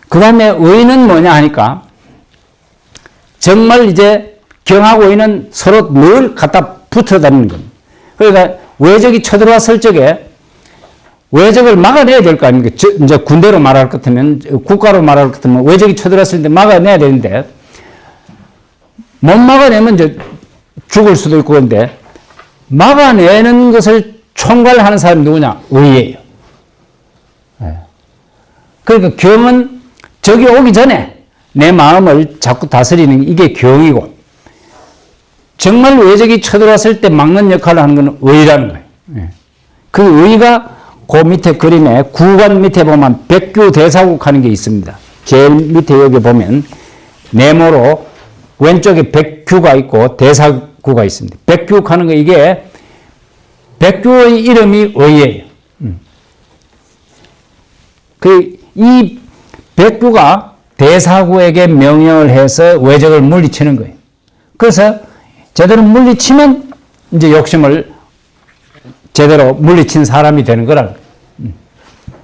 그 다음에 의는 뭐냐 하니까 정말 이제 경하고 의는 서로 늘 갖다 붙어 다니는 겁니다. 그러니까 외적이 쳐들어왔을 적에 외적을 막아내야 될 거 아닙니까? 이제 군대로 말할 것 같으면, 국가로 말할 것 같으면 외적이 쳐들어왔을 때 막아내야 되는데 못 막아내면 이제 죽을 수도 있고 그런데 막아내는 것을 총괄하는 사람이 누구냐? 의예요. 그러니까 경은 적이 오기 전에 내 마음을 자꾸 다스리는 이게 경이고 정말 외적이 쳐들어왔을 때 막는 역할을 하는 것은 의라는 거예요. 그 의가 그 밑에 그림에 구간 밑에 보면 백규 대사국 하는 게 있습니다. 제일 밑에 여기 보면 네모로 왼쪽에 백규가 있고 대사구가 있습니다. 백규 하는 거 이게 백규의 이름이 의예요. 이 백규가 대사구에게 명령을 해서 외적을 물리치는 거예요. 그래서 제대로 물리치면 이제 욕심을 제대로 물리친 사람이 되는 거라.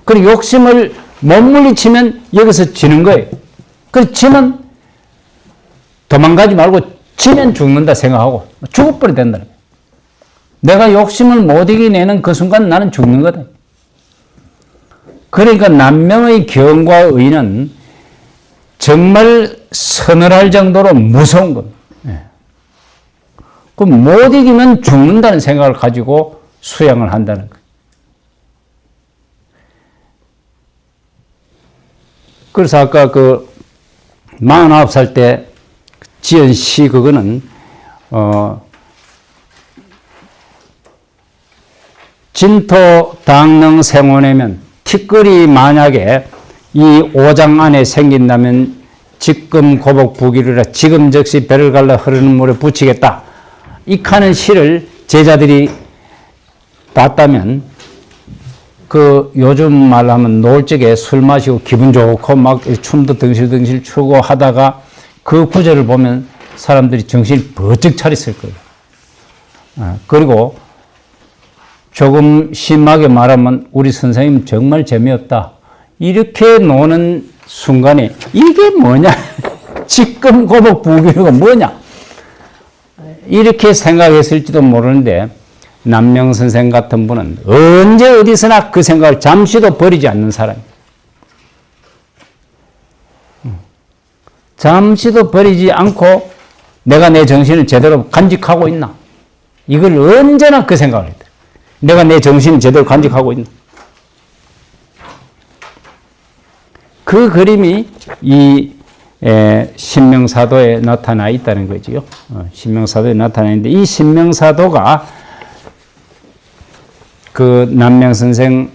그리고 욕심을 못 물리치면 여기서 지는 거예요. 그래서 지면 도망가지 말고 지면 죽는다 생각하고 죽어버려야 된다. 내가 욕심을 못 이겨내는 그 순간 나는 죽는 거다. 그러니까 남명의 경과 의는 정말 서늘할 정도로 무서운 겁니다. 그럼 못 이기면 죽는다는 생각을 가지고 수양을 한다는 거예요. 그래서 아까 그 49살 때 지은 시 그거는 진토 당릉 생원에면 티끌이 만약에 이 5장 안에 생긴다면 지금 고복 부기르라 지금 즉시 배를 갈라 흐르는 물에 붙이겠다. 이 칸은 시를 제자들이 봤다면 그 요즘 말로 하면 노을 적에 술 마시고 기분 좋고 막 춤도 덩실덩실 추고 하다가 그 구절을 보면 사람들이 정신이 번쩍 차렸을 거예요. 그리고 조금 심하게 말하면 우리 선생님 정말 재미없다. 이렇게 노는 순간에 이게 뭐냐? 지금 고복 부기가 뭐냐? 이렇게 생각했을지도 모르는데 남명 선생 같은 분은 언제 어디서나 그 생각을 잠시도 버리지 않는 사람이에요. 잠시도 버리지 않고 내가 내 정신을 제대로 간직하고 있나? 이걸 언제나 그 생각을 해요. 내가 내 정신을 제대로 간직하고 있나? 그 그림이 이 신명사도에 나타나 있다는 거지요. 신명사도에 나타나 있는데 이 신명사도가 그 남명 선생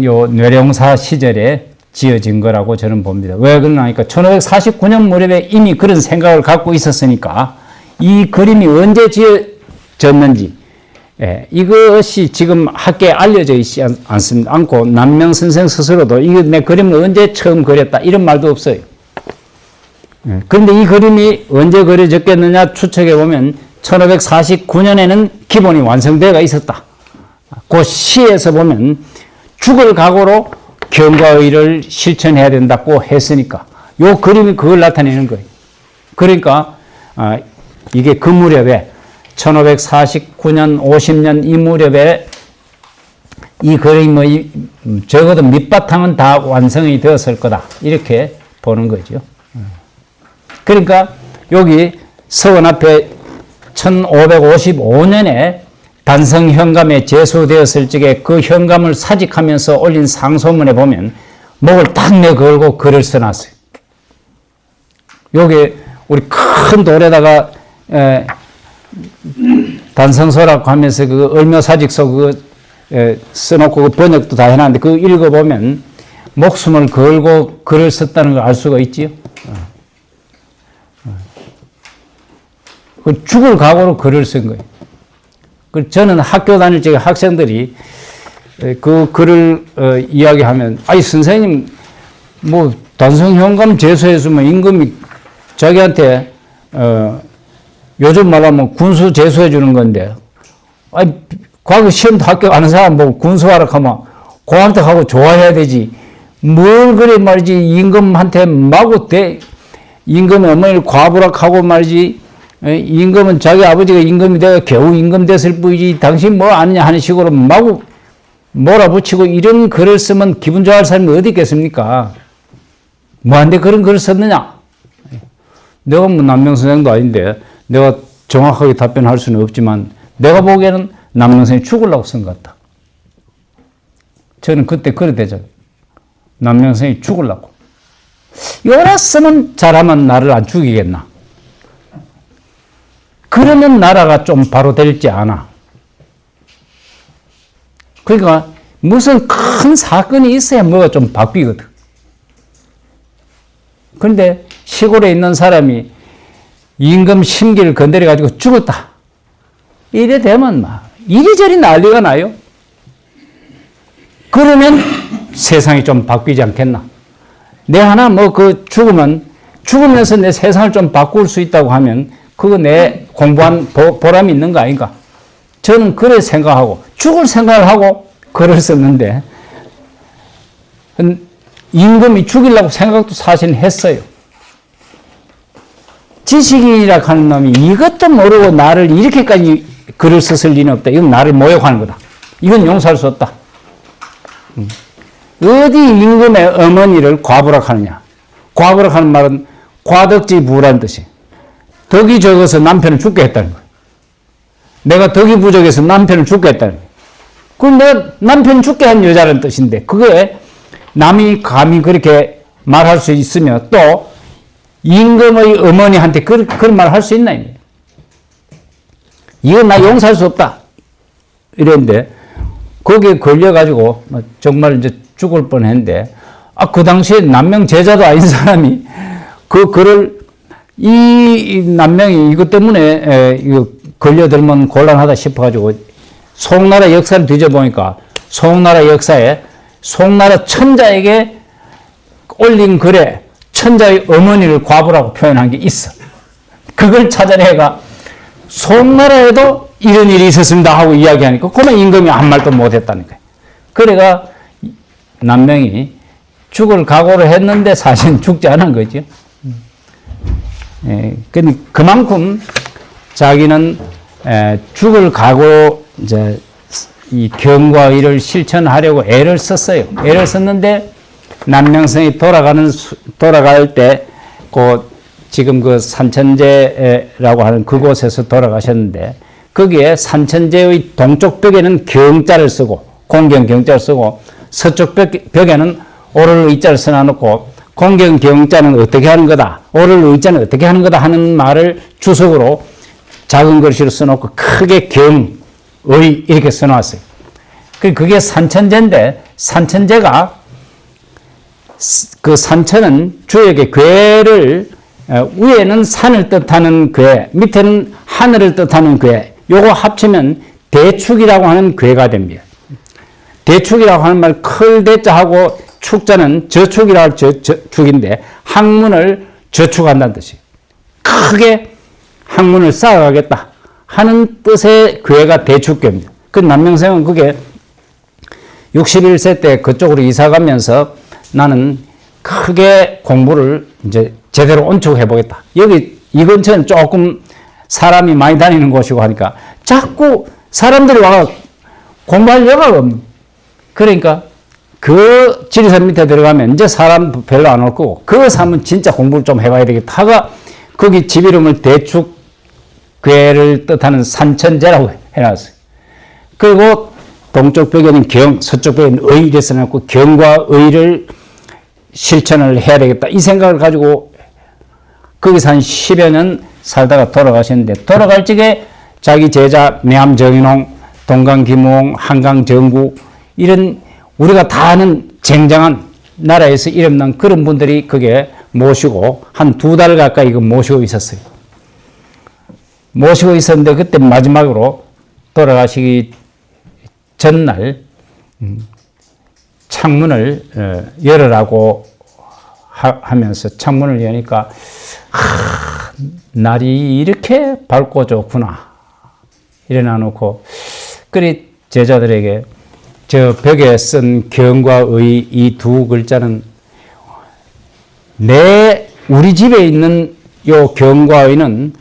요 뇌령사 시절에 지어진 거라고 저는 봅니다. 왜 그러냐니까 1549년 무렵에 이미 그런 생각을 갖고 있었으니까 이 그림이 언제 지어졌는지 이것이 지금 학계에 알려져 있지 않고 남명 선생 스스로도 이거 내 그림을 언제 처음 그렸다 이런 말도 없어요. 그런데 이 그림이 언제 그려졌겠느냐 추측해 보면 1549년에는 기본이 완성되어 있었다. 그 시에서 보면 죽을 각오로 경과 의를 실천해야 된다고 했으니까 이 그림이 그걸 나타내는 거예요. 그러니까 이게 그 무렵에 1549년 50년 이 무렵에 이 그림의 적어도 밑바탕은 다 완성이 되었을 거다 이렇게 보는 거죠. 그러니까 여기 서원 앞에 1555년에 단성 현감에 제수되었을 적에 그 현감을 사직하면서 올린 상소문에 보면 목을 딱 내걸고 글을 써놨어요. 여기 우리 큰 돌에다가 단성소라고 하면서 그 을묘사직서 그 써놓고 그 번역도 다 해놨는데 그 읽어보면 목숨을 걸고 글을 썼다는 걸 알 수가 있지요. 그 죽을 각오로 글을 쓴 거예요. 저는 학교 다닐 적에 학생들이 그 글을 이야기하면 아이 선생님 뭐 단성현감 제수했으면 임금이 자기한테 요즘 말하면 군수 제수해 주는 건데 아이 과거 시험도 합격 안 한 사람 뭐 군수하라 하면 고한테 하고 좋아해야 되지 뭘 그래 말이지 임금한테 마구 임금 어머니를 과부락하고 말이지 임금은 자기 아버지가 임금이 내가 겨우 임금 됐을 뿐이지 당신 뭐 아느냐 하는 식으로 마구 몰아붙이고 이런 글을 쓰면 기분 좋아할 사람이 어디 있겠습니까? 뭐한테 그런 글을 썼느냐? 내가 뭐 남명선생도 아닌데 내가 정확하게 답변할 수는 없지만 내가 보기에는 남명선생이 죽으려고 쓴 것 같다. 저는 그때 그래 되죠. 남명선생이 죽으려고. 이랬으면 잘하면 나를 안 죽이겠나. 그러면 나라가 좀 바로 될지 않아. 그러니까 무슨 큰 사건이 있어야 뭐가 좀 바뀌거든. 그런데 시골에 있는 사람이 임금 심기를 건드려가지고 죽었다. 이래 되면 막 이리저리 난리가 나요. 그러면 세상이 좀 바뀌지 않겠나. 내 하나 뭐 그 죽으면서 내 세상을 좀 바꿀 수 있다고 하면 그거 내 공부한 보람이 있는 거 아닌가. 저는 그래 생각하고 죽을 생각을 하고 글을 썼는데 임금이 죽이려고 생각도 사실 했어요. 지식인이라 하는 놈이 이것도 모르고 나를 이렇게까지 글을 썼을 리는 없다. 이건 나를 모욕하는 거다. 이건 용서할 수 없다. 어디 임금의 어머니를 과부락하느냐. 과부락하는 말은 과덕지부라는 뜻이. 덕이 적어서 남편을 죽게 했다는 거예요. 내가 덕이 부족해서 남편을 죽게 했다는 거예요. 그럼 내가 남편 죽게 한 여자라는 뜻인데 그게 남이 감히 그렇게 말할 수 있으며 또 임금의 어머니한테 그런 말 할 수 있나? 이건 나 용서할 수 없다. 이랬는데 거기에 걸려가지고 정말 이제 죽을 뻔했는데 그 당시에 남명 제자도 아닌 사람이 그 글을 이 남명이 이것 때문에 이거 걸려들면 곤란하다 싶어가지고 송나라 역사를 뒤져보니까 송나라 역사에 송나라 천자에게 올린 글에 천자의 어머니를 과부라고 표현한 게 있어. 그걸 찾아내가 송나라에도 이런 일이 있었습니다 하고 이야기하니까 그러면 임금이 아무 말도 못했다는 거예요. 그래가 남명이 죽을 각오를 했는데 사실은 죽지 않은 거죠. 근데 그만큼 자기는 죽을 각오 이제 이 경과 의를 실천하려고 애를 썼어요. 애를 썼는데 남명성이 돌아갈 때 지금 그 산천제라고 하는 그곳에서 돌아가셨는데 거기에 산천제의 동쪽 벽에는 경자를 쓰고 공경 경자를 쓰고 서쪽 벽에는 오를 의자를 써놔놓고 공경 경자는 어떻게 하는 거다, 오를 의자는 어떻게 하는 거다 하는 말을 주석으로 작은 글씨로 써놓고 크게 경의 이렇게 써놨어요. 그게 산천제인데 산천제가 그 산천은 주역의 괴를 위에는 산을 뜻하는 괴, 밑에는 하늘을 뜻하는 괴, 요거 합치면 대축이라고 하는 괴가 됩니다. 대축이라고 하는 말 클 대자하고 축자는 저축이라고 저축인데 학문을 저축한다는 뜻이에요. 크게 학문을 쌓아가겠다 하는 뜻의 괴가 대축괴입니다. 그 남명생은 그게 61세 때 그쪽으로 이사 가면서 나는 크게 공부를 이제 제대로 온축해 보겠다. 여기 이 근처는 조금 사람이 많이 다니는 곳이고 하니까 자꾸 사람들이 와서 공부할 여가가 없는. 그러니까 그 지리산 밑에 들어가면 이제 사람 별로 안 올 거고 그 사람은 진짜 공부를 좀 해봐야 되겠다. 하가 거기 집 이름을 대축괴를 뜻하는 산천제라고 해놨어요. 그리고 동쪽 벽에는 경, 서쪽 벽에는 의 이렇게 써놨고 경과 의를 실천을 해야 되겠다. 이 생각을 가지고 거기서 한 10여 년 살다가 돌아가셨는데 돌아갈 적에 자기 제자 매암정인홍, 동강김홍, 한강정구 이런 우리가 다 아는 쟁쟁한 나라에서 이름난 그런 분들이 거기에 모시고 한 2달 가까이 모시고 있었어요. 모시고 있었는데 그때 마지막으로 돌아가시기 전날 창문을 열으라고 하면서 창문을 여니까 날이 이렇게 밝고 좋구나 이래 놔놓고 그리 제자들에게 저 벽에 쓴 경과 의 이 두 글자는 우리 집에 있는 요 경과 의는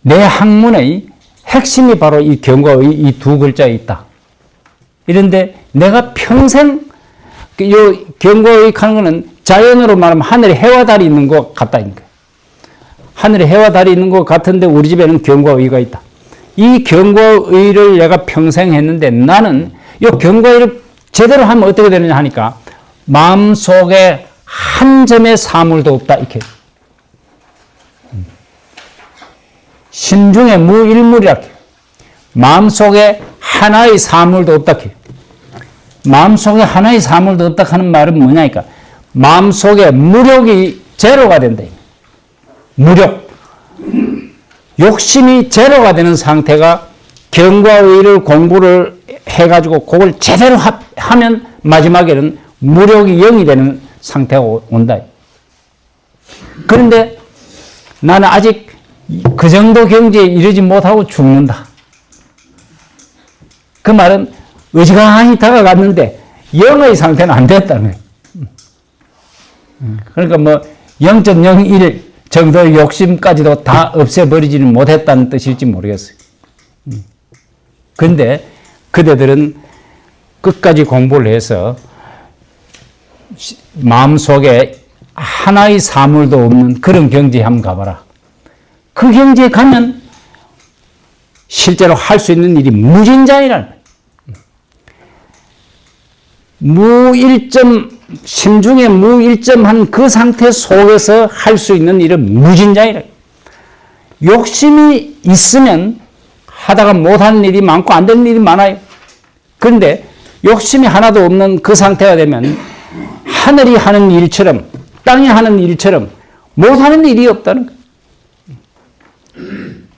내 학문의 핵심이 바로 이 경과 의 이 두 글자에 있다. 이런데 내가 평생 요 경과 의 하는 거는 자연으로 말하면 하늘에 해와 달이 있는 것 같다는 거예요. 하늘에 해와 달이 있는 것 같은데 우리 집에는 경과 의가 있다. 이 경과의를 내가 평생 했는데 나는 이 경과의를 제대로 하면 어떻게 되느냐 하니까 마음속에 한 점의 사물도 없다 이렇게. 신중에 무일물이라 마음속에 하나의 사물도 없다. 마음속에 하나의 사물도 없다 하는 말은 뭐냐니까 마음속에 무력이 제로가 된다. 무력. 욕심이 제로가 되는 상태가 경과의를 공부를 해가지고 그걸 제대로 하면 마지막에는 무력이 0이 되는 상태가 온다. 그런데 나는 아직 그 정도 경지에 이르지 못하고 죽는다. 그 말은 어지간히 다가갔는데 0의 상태는 안 됐다는 거예요. 그러니까 뭐 0.01 정도의 욕심까지도 다 없애버리지는 못했다는 뜻일지 모르겠어요. 그런데 그대들은 끝까지 공부를 해서 마음속에 하나의 사물도 없는 그런 경지에 한번 가봐라. 그 경지에 가면 실제로 할 수 있는 일이 무진장이라는 거예요. 심중에 무일점한 그 상태 속에서 할 수 있는 일은 무진장이라. 욕심이 있으면 하다가 못하는 일이 많고 안 되는 일이 많아요. 그런데 욕심이 하나도 없는 그 상태가 되면 하늘이 하는 일처럼 땅이 하는 일처럼 못하는 일이 없다는 거예요.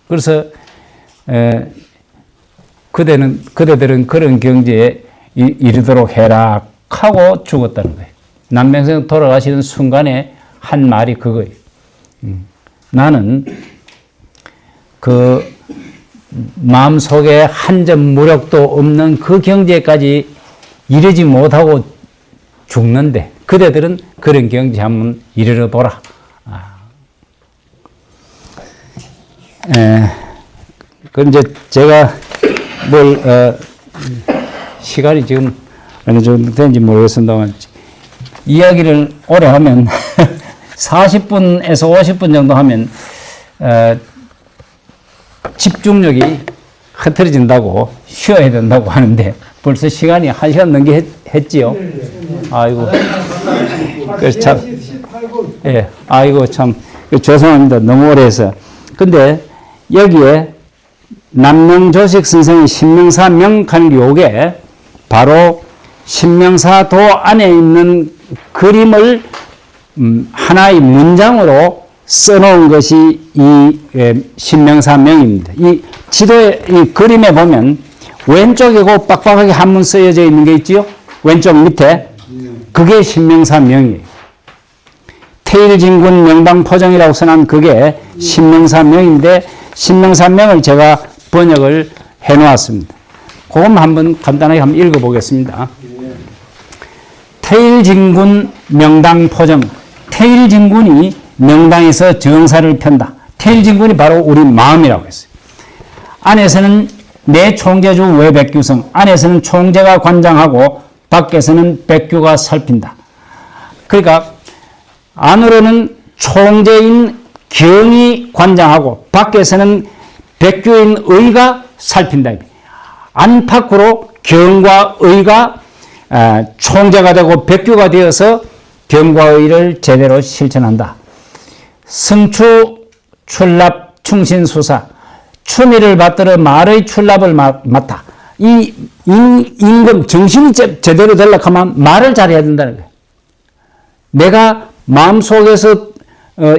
그래서 그대들은 그런 경지에 이르도록 해라 하고 죽었다는 거예요. 남명생 돌아가시는 순간에 한 말이 그거예요. 나는 그 마음속에 한 점 무력도 없는 그 경지에까지 이르지 못하고 죽는데 그대들은 그런 경지 한번 이르러 보라. 그 이제 제가 시간이 지금 어느 정도 되는지 모르겠습니다만 이야기를 오래 하면 40분에서 50분 정도 하면 집중력이 흐트러진다고 쉬어야 된다고 하는데 벌써 시간이 1시간 넘게 했지요. 아이고. 그래서 참, 예, 아이고 참 죄송합니다. 너무 오래 해서. 근데 여기에 남명조식 선생의 신명사 명하는 요게 바로 신명사도 안에 있는 그림을 하나의 문장으로 써놓은 것이 이 신명사명입니다. 이 지도의 이 그림에 보면 왼쪽이고 빡빡하게 한문 쓰여져 있는 게 있지요. 왼쪽 밑에 그게 신명사명이에요. 태일진군 명당포정이라고 써놓은 그게 신명사명인데 신명사명을 제가 번역을 해놓았습니다. 그럼 한번 간단하게 한번 읽어보겠습니다. 태일진군 명당포정. 태일진군이 명당에서 정사를 편다. 태일진군이 바로 우리 마음이라고 했어요. 안에서는 내 총재주 외백규성. 안에서는 총재가 관장하고 밖에서는 백규가 살핀다. 그러니까 안으로는 총재인 경이 관장하고 밖에서는 백규인 의가 살핀다. 안팎으로 경과 의가 총재가 되고 백규가 되어서 경과 의를 제대로 실천한다. 승추 출납 충신수사. 추미를 받들어 말의 출납을 맡다. 이 임금 정신이 제대로 되려고 하면 말을 잘해야 된다는 거예요. 내가 마음속에서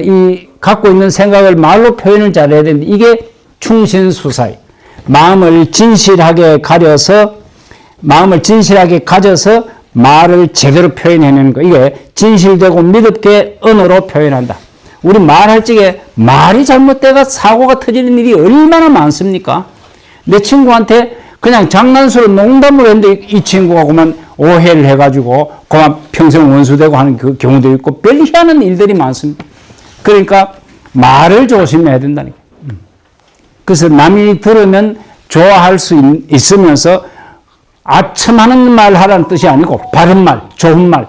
이 갖고 있는 생각을 말로 표현을 잘해야 되는데 이게 충신수사예요. 마음을 진실하게 가져서 말을 제대로 표현해내는 거. 이게 진실되고 믿음게 언어로 표현한다. 우리 말할 적에 말이 잘못돼가 사고가 터지는 일이 얼마나 많습니까? 내 친구한테 그냥 장난스러운 농담을 했는데 이 친구가 그만 오해를 해가지고 그만 평생 원수되고 하는 그 경우도 있고 별 희한한 일들이 많습니다. 그러니까 말을 조심해야 된다니까. 그래서 남이 들으면 좋아할 수 있으면서 아첨하는 말 하라는 뜻이 아니고 바른 말, 좋은 말,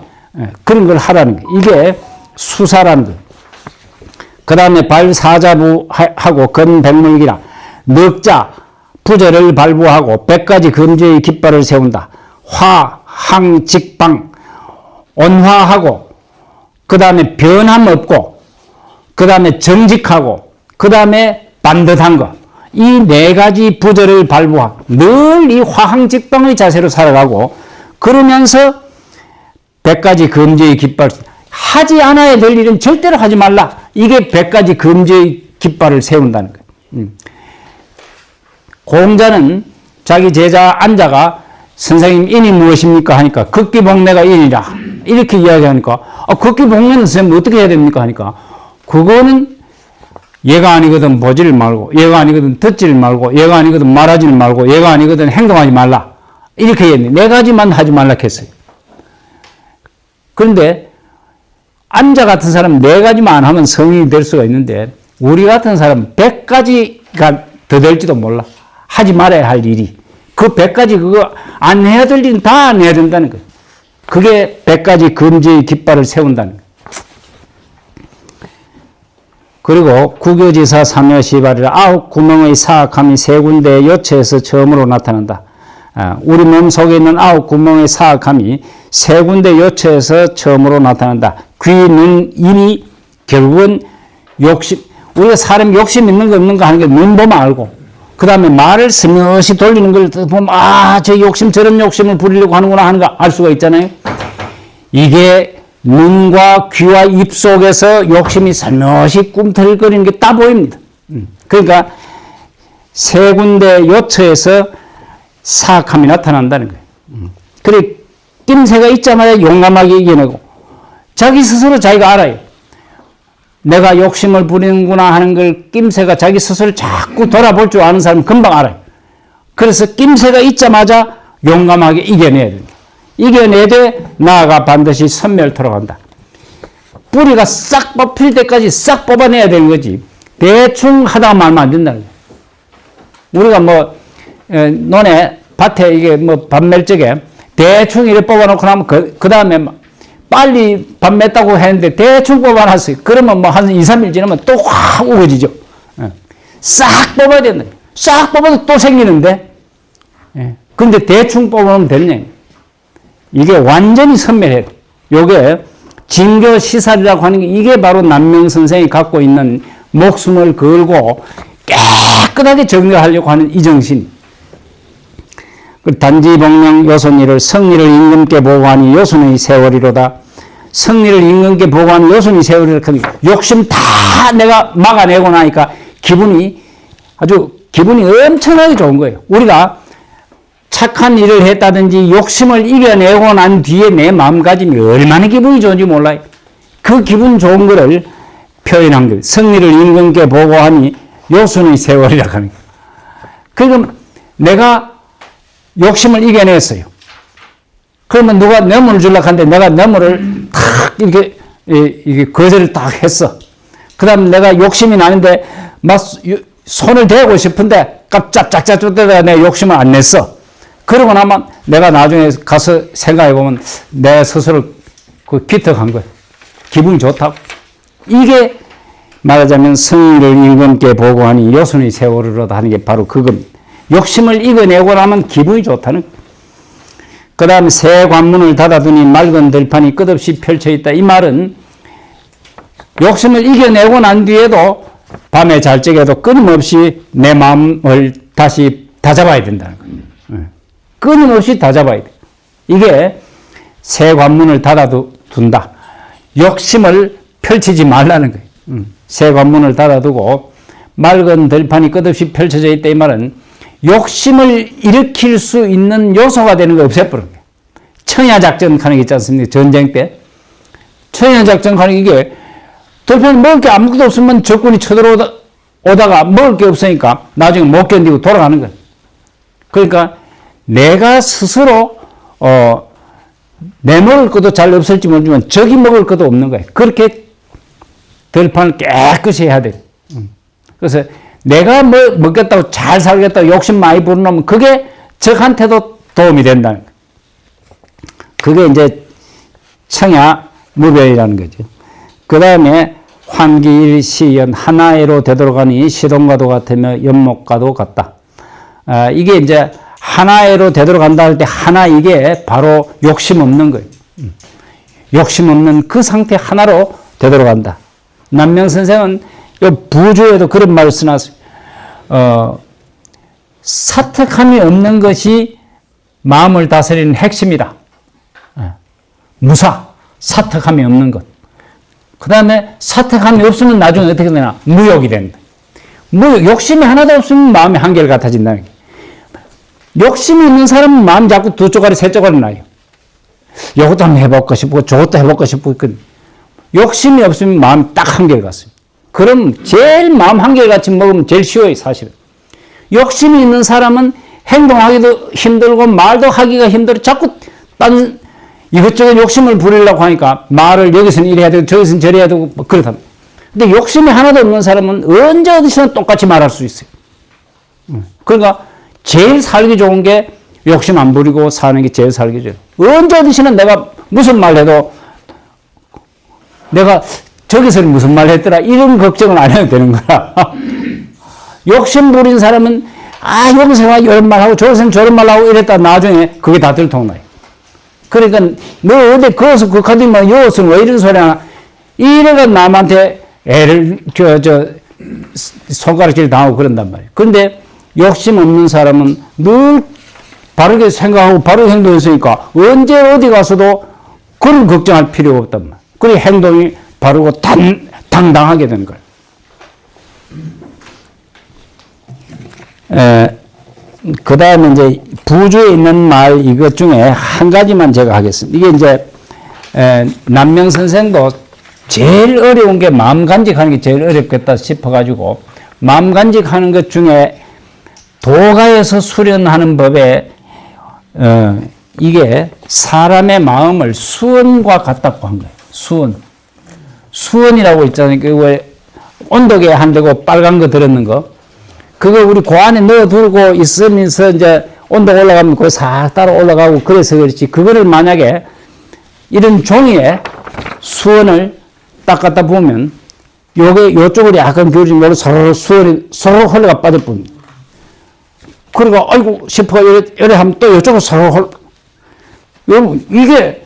그런 걸 하라는 게 이게 수사라는 거예요. 그 다음에 발사자부하고 건백물기라 넉자 부절을 발부하고 100가지 금지의 깃발을 세운다. 화, 항, 직방 온화하고 그 다음에 변함 없고 그 다음에 정직하고 그 다음에 반듯한 거 이 4가지 부절을 발부하고 늘 이 화항직방의 자세로 살아가고 그러면서 100가지 금지의 깃발 하지 않아야 될 일은 절대로 하지 말라. 이게 100가지 금지의 깃발을 세운다는 거예요. 공자는 자기 제자 안자가 선생님 인이 무엇입니까 하니까 극기복례가 인이라 이렇게 이야기하니까 극기복례는 선생님 어떻게 해야 됩니까 하니까 그거는 얘가 아니거든 보지를 말고 얘가 아니거든 듣지를 말고 얘가 아니거든 말하지를 말고 얘가 아니거든 행동하지 말라 이렇게 했는데 4가지만 하지 말라 했어요. 그런데 안자 같은 사람은 4가지만 안 하면 성인이 될 수가 있는데 우리 같은 사람은 100가지가 더 될지도 몰라. 하지 말아야 할 일이 그 100가지 그거 안 해야 될 일은 다 안 해야 된다는 거예요. 그게 100가지 금지의 깃발을 세운다는 거예요. 그리고 구교지사 삼여시발이라 9구멍의 사악함이 3군데의 요체에서 처음으로 나타난다. 우리 몸 속에 있는 9구멍의 사악함이 3군데 요체에서 처음으로 나타난다. 귀, 눈, 입이 결국은 욕심, 우리가 사람 욕심 있는 거 없는 거 하는 게 눈 보면 알고 그 다음에 말을 스며시 돌리는 걸 보면 저 욕심 저런 욕심을 부리려고 하는구나 하는 거 알 수가 있잖아요. 이게 눈과 귀와 입 속에서 욕심이 살며시 꿈틀거리는 게 다 보입니다. 그러니까 3군데 요처에서 사악함이 나타난다는 거예요. 그래 낌새가 있자마자 용감하게 이겨내고 자기 스스로 자기가 알아요. 내가 욕심을 부리는구나 하는 걸 낌새가 자기 스스로 자꾸 돌아볼 줄 아는 사람은 금방 알아요. 그래서 낌새가 있자마자 용감하게 이겨내야 된다. 이겨내되 나아가 반드시 선멸토록 한다. 뿌리가 싹 뽑힐 때까지 싹 뽑아내야 되는 거지. 대충 하다가 말면 안 된다는 거예요. 우리가 논에 밭에 이게 밥 멜 적에 대충 이렇게 뽑아놓고 나면 그 다음에 빨리 밥 맸다고 했는데 대충 뽑아놨어요. 그러면 한 2, 3일 지나면 또 확 우거지죠. 싹 뽑아야 된다. 싹 뽑아도 또 생기는데. 근데 대충 뽑아놓으면 되느냐. 이게 완전히 선멸해야 돼. 요게 진교시살이라고 하는 게 이게 바로 남명 선생이 갖고 있는 목숨을 걸고 깨끗하게 정리하려고 하는 이 정신. 단지 복령 요손이를 성리를 임금께 보고하니 요손의 세월이로다. 성리를 임금께 보고하니 요손이 세월이라. 욕심 다 내가 막아내고 나니까 기분이 엄청나게 좋은 거예요. 우리가 착한 일을 했다든지 욕심을 이겨내고 난 뒤에 내 마음가짐이 얼마나 기분이 좋은지 몰라요. 그 기분 좋은 거를 표현한 거예요. 성리를 임금께 보고하니 요손의 세월이라 하는 거예요. 그럼 내가 욕심을 이겨냈어요. 그러면 누가 뇌물을 주려고 하는데 내가 뇌물을 탁 이렇게 거절을 딱 했어. 그 다음 내가 욕심이 나는데 막 손을 대고 싶은데 깜짝짝짝짝대다가 내 욕심을 안 냈어. 그러고 나면 내가 나중에 가서 생각해보면 내 스스로 기특한 거예요. 기분이 좋다고. 이게 말하자면 성의를 임금께 보고하니 요손의 세월이로다 하는 게 바로 그겁니다. 욕심을 이겨내고 나면 기분이 좋다는 거예요. 그 다음에 새 관문을 닫아두니 맑은 들판이 끝없이 펼쳐있다. 이 말은 욕심을 이겨내고 난 뒤에도 밤에 잘 적에도 끊임없이 내 마음을 다시 다잡아야 된다는 거예요. 끊임없이 다잡아야 돼. 이게 새 관문을 닫아둔다. 욕심을 펼치지 말라는 거예요. 새 관문을 닫아두고 맑은 들판이 끝없이 펼쳐져 있다. 이 말은 욕심을 일으킬 수 있는 요소가 되는 거 없애버린 거예요. 청야작전 하는 게 있지 않습니까? 전쟁 때. 청야작전 하는 게 들판에 먹을 게 아무것도 없으면 적군이 쳐들어오다가 먹을 게 없으니까 나중에 못 견디고 돌아가는 거예요. 그러니까 내가 스스로 내 먹을 것도 잘 없을지 모르지만 적이 먹을 것도 없는 거예요. 그렇게 들판을 깨끗이 해야 돼요. 그래서 내가 먹겠다고 잘 살겠다고 욕심 많이 부르면 그게 적한테도 도움이 된다는 거예요. 그게 이제 청야 무별이라는 거죠. 그 다음에 환기일시연 하나애로 되돌아가니 시동과도 같으며 연못과도 같다. 이게 이제 하나애로 되돌아간다 할 때 하나 이게 바로 욕심 없는 거예요. 욕심 없는 그 상태 하나로 되돌아간다. 남명 선생은 부주에도 그런 말을 써놨어요. 사특함이 없는 것이 마음을 다스리는 핵심이다. 무사, 사특함이 없는 것. 그 다음에 사특함이 없으면 나중에 어떻게 되나? 무욕이 된다. 욕심이 하나도 없으면 마음이 한결 같아진다는 게. 욕심이 있는 사람은 마음 자꾸 두 쪼가리, 세 쪼가리 나요. 이것도 한번 해볼까 싶고, 저것도 해볼까 싶고, 욕심이 없으면 마음이 딱 한결 같습니다. 그럼 제일 마음 한결같이 먹으면 제일 쉬워요, 사실은. 욕심이 있는 사람은 행동하기도 힘들고, 말도 하기가 힘들어. 자꾸 이것저것 욕심을 부리려고 하니까 말을 여기서는 이래야 되고 저기서는 저래야 되고 그렇다. 근데 욕심이 하나도 없는 사람은 언제 어디서나 똑같이 말할 수 있어요. 그러니까 제일 살기 좋은 게 욕심 안 부리고 사는 게 제일 살기 좋아요. 언제 어디서나 내가 무슨 말 해도 내가 저기서는 무슨 말 했더라 이런 걱정을 안 해도 되는 거야. 욕심 부린 사람은 여기서 이런 말 하고 저기서는 저런 말 하고 이랬다 나중에 그게 다 들통나요. 그러니까 너 어디 거기서 극하더니만 여기서는 왜 이런 소리 하나 이래가 남한테 애를 손가락질 당하고 그런단 말이에요. 그런데 욕심 없는 사람은 늘 바르게 생각하고 바르게 행동했으니까 언제 어디 가서도 그런 걱정할 필요가 없단 말이에요. 그리고 행동이 바르고 당당하게 되는 거예요. 그 다음에 이제 부주에 있는 말 이것 중에 한 가지만 제가 하겠습니다. 이게 이제 남명 선생도 제일 어려운 게 마음 간직하는 게 제일 어렵겠다 싶어가지고 마음 간직하는 것 중에 도가에서 수련하는 법에 이게 사람의 마음을 수원과 같다고 한 거예요. 수원이라고 있잖아요. 그 왜 온도계 한 대고 빨간 거 들었는 거. 그거 우리 그 안에 넣어두고 있으면서 이제 온도 올라가면 그거 싹 따라 올라가고 그래서 그렇지. 그거를 만약에 이런 종이에 수원을 딱 갖다 보면 요쪽으로 약간 기울이면 수원이 서로 흘러가 빠져버립니다. 그러니까 아이고 싶어 이래 하면 또 요쪽으로 서로 여러분 이게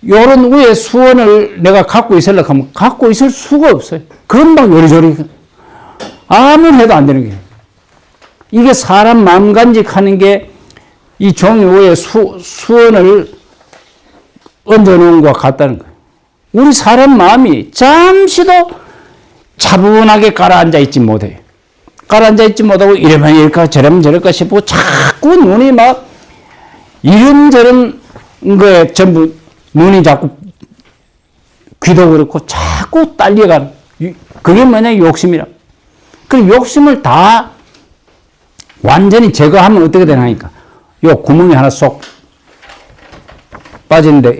요런 위에 수원을 내가 갖고 있으려고 하면 갖고 있을 수가 없어요. 금방 요리조리 아무리 해도 안 되는 거예요. 이게 사람 마음 간직하는 게 이 종이 위에 수원을 얹어놓은 것과 같다는 거예요. 우리 사람 마음이 잠시도 차분하게 가라앉아 있지 못해요. 가라앉아 있지 못하고 이러면 이럴까 저러면 저럴까 싶고 자꾸 눈이 막 이런저런 거에 전부 눈이 자꾸 귀도 그렇고 자꾸 딸려가는 그게 뭐냐 욕심이라. 그 욕심을 다 완전히 제거하면 어떻게 되나니까 요 구멍이 하나 쏙 빠지는데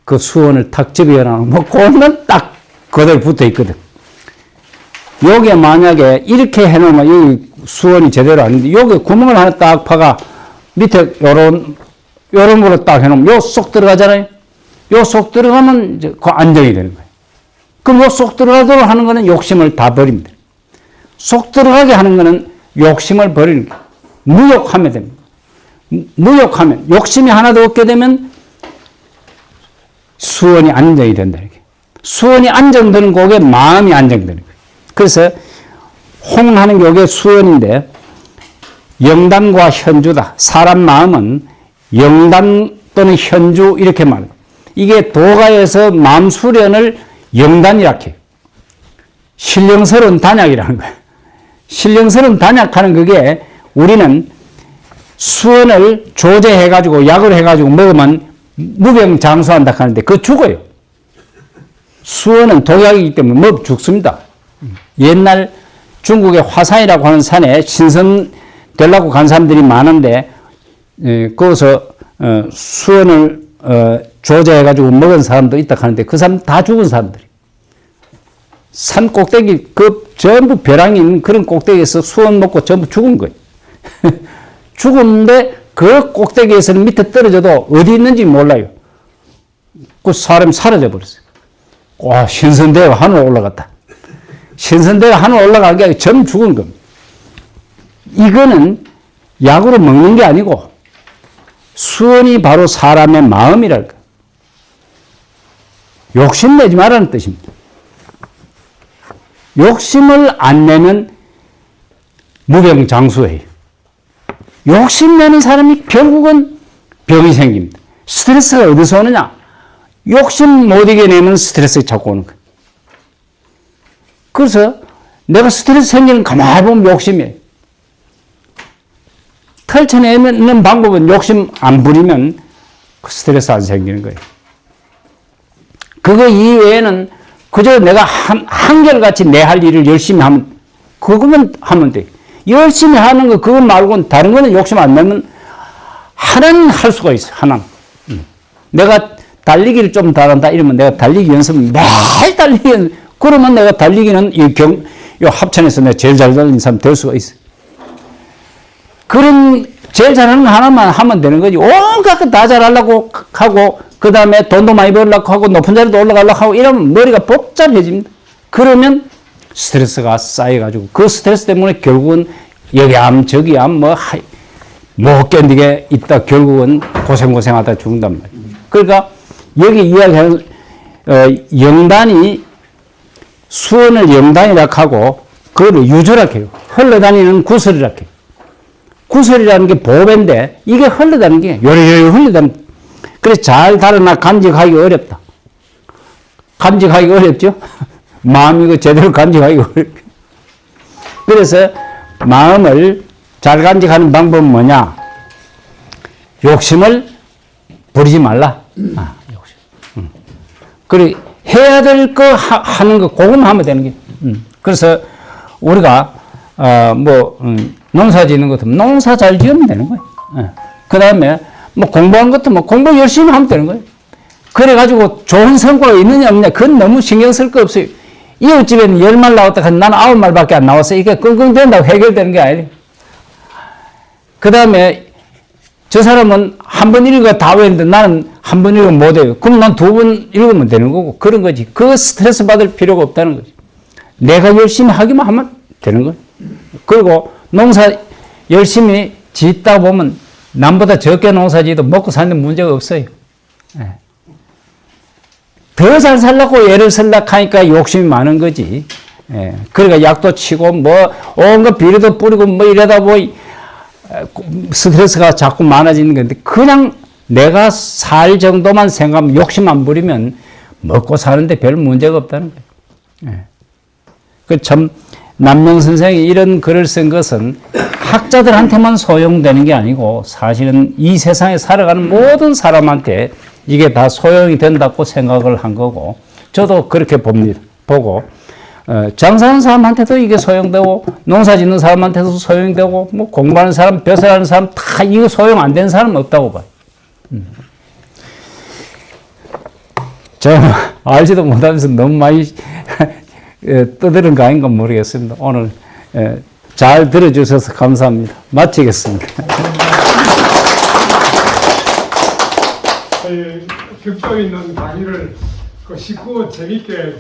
그 수원을 탁 집어넣으면 뭐 그거는 딱 그대로 붙어 있거든. 여기에 만약에 이렇게 해놓으면 여기 수원이 제대로 아닌데 여기 구멍을 하나 딱 파가 밑에 요런 거로 딱 해놓으면 요 쏙 들어가잖아요. 요 쏙 들어가면 이제 그 안정이 되는 거예요. 그럼 요 쏙 들어가도록 하는 거는 욕심을 다 버립니다. 쏙 들어가게 하는 거는 욕심을 버리는 거예요. 무욕하면 됩니다. 무욕하면 욕심이 하나도 없게 되면 수원이 안정이 된다. 이렇게. 수원이 안정되는 곡에 마음이 안정되는 거예요. 그래서 홍하는 게 이게 수원인데 영단과 현주다. 사람 마음은 영단 또는 현주 이렇게 말합니다. 이게 도가에서 마음 수련을 영단이라고 해요. 신령스러운 단약이라는 거예요. 신령스러운 단약하는 그게 우리는 수원을 조제해가지고 약을 해가지고 먹으면 무병장수한다 하는데 그거 죽어요. 수원은 독약이기 때문에 먹 죽습니다. 옛날 중국의 화산이라고 하는 산에 신선 되려고 간 사람들이 많은데 거기서 수원을 조제해가지고 먹은 사람도 있다 하는데 그 사람 다 죽은 사람들이. 산 꼭대기 그 전부 벼랑이 있는 그런 꼭대기에서 수원 먹고 전부 죽은 거예요. 죽었는데 그 꼭대기에서는 밑에 떨어져도 어디 있는지 몰라요. 그 사람이 사라져 버렸어요. 와, 신선대가 하늘 올라갔다. 신선대가 하늘 올라간 게 아니라 전부 죽은 겁니다. 이거는 약으로 먹는 게 아니고 수원이 바로 사람의 마음이랄까. 욕심내지 말라는 뜻입니다. 욕심을 안 내면 무병장수해요. 욕심내는 사람이 결국은 병이 생깁니다. 스트레스가 어디서 오느냐? 욕심 못 이겨내면 스트레스가 자꾸 오는 거예요. 그래서 내가 스트레스 생기는 가만히 보면 욕심이에요. 펼쳐내는 방법은 욕심 안 부리면 스트레스 안 생기는 거예요. 그거 이외에는 그저 내가 한결같이 내 할 일을 열심히 하면, 그거만 하면 돼. 열심히 하는 거, 그거 말고는 다른 거는 욕심 안 내면 하나는 할 수가 있어, 하나는. 내가 달리기를 좀 잘한다 이러면 내가 달리기 연습을 매일 달리기 연습, 그러면 내가 달리기는 이 합천에서 내가 제일 잘 달리는 사람 될 수가 있어. 그런 제일 잘하는 거 하나만 하면 되는 거지. 온갖 거 다 잘하려고 하고, 그 다음에 돈도 많이 벌려고 하고, 높은 자리도 올라가려고 하고, 이러면 머리가 복잡해집니다. 그러면 스트레스가 쌓여가지고, 그 스트레스 때문에 결국은 여기암, 저기암, 못 견디게 있다 결국은 고생하다 죽는단 말이에요. 그러니까 여기 이야기하는, 영단이 수원을 영단이라 하고, 그거를 유주라 해요. 흘러다니는 구설이라 해요. 구설이라는 게 보배인데 이게 흘러다니는 게 요리요리 흘러다니는. 그래서 잘 다루나 간직하기 어렵다. 간직하기 어렵죠? 마음 이거 제대로 간직하기 어렵죠. 그래서 마음을 잘 간직하는 방법은 뭐냐? 욕심을 부리지 말라. 욕심. 그리고 해야 될 거 하는 거 그것만 하면 되는 게. 그래서 우리가 농사 짓는 것도 농사 잘 지으면 되는 거예요. 그 다음에 공부한 것도 공부 열심히 하면 되는 거예요. 그래가지고 좋은 성과가 있느냐 없느냐 그건 너무 신경 쓸 거 없어요. 이웃집에는 10말 나왔다 하면 나는 9말밖에 안 나왔어. 이게 끙끙댄다고 해결되는 게 아니에요. 그 다음에 저 사람은 한 번 읽어 다 외웠는데 나는 한 번 읽으면 못해요. 그럼 난 2번 읽으면 되는 거고 그런 거지. 그 스트레스 받을 필요가 없다는 거지. 내가 열심히 하기만 하면 되는 거예요. 그리고 농사 열심히 짓다 보면 남보다 적게 농사 지어도 먹고 사는 문제가 없어요. 더 잘 살려고 애를 쓰려고 하니까 욕심이 많은 거지. 그러니까 약도 치고 온갖 비료도 뿌리고 이러다 보니 스트레스가 자꾸 많아지는 건데 그냥 내가 살 정도만 생각하면 욕심 안 부리면 먹고 사는데 별 문제가 없다는 거예요. 그 참 남명 선생이 이런 글을 쓴 것은 학자들한테만 소용되는 게 아니고 사실은 이 세상에 살아가는 모든 사람한테 이게 다 소용이 된다고 생각을 한 거고 저도 그렇게 봅니다. 보고 장사하는 사람한테도 이게 소용되고 농사 짓는 사람한테도 소용되고 공부하는 사람, 벼슬하는 사람 다 이거 소용 안 되는 사람은 없다고 봐요. 제가 알지도 못하면서 너무 많이 떠드는 거 아닌가 모르겠습니다. 오늘 잘 들어주셔서 감사합니다. 마치겠습니다. 격조 있는 강의를 쉽고 재밌게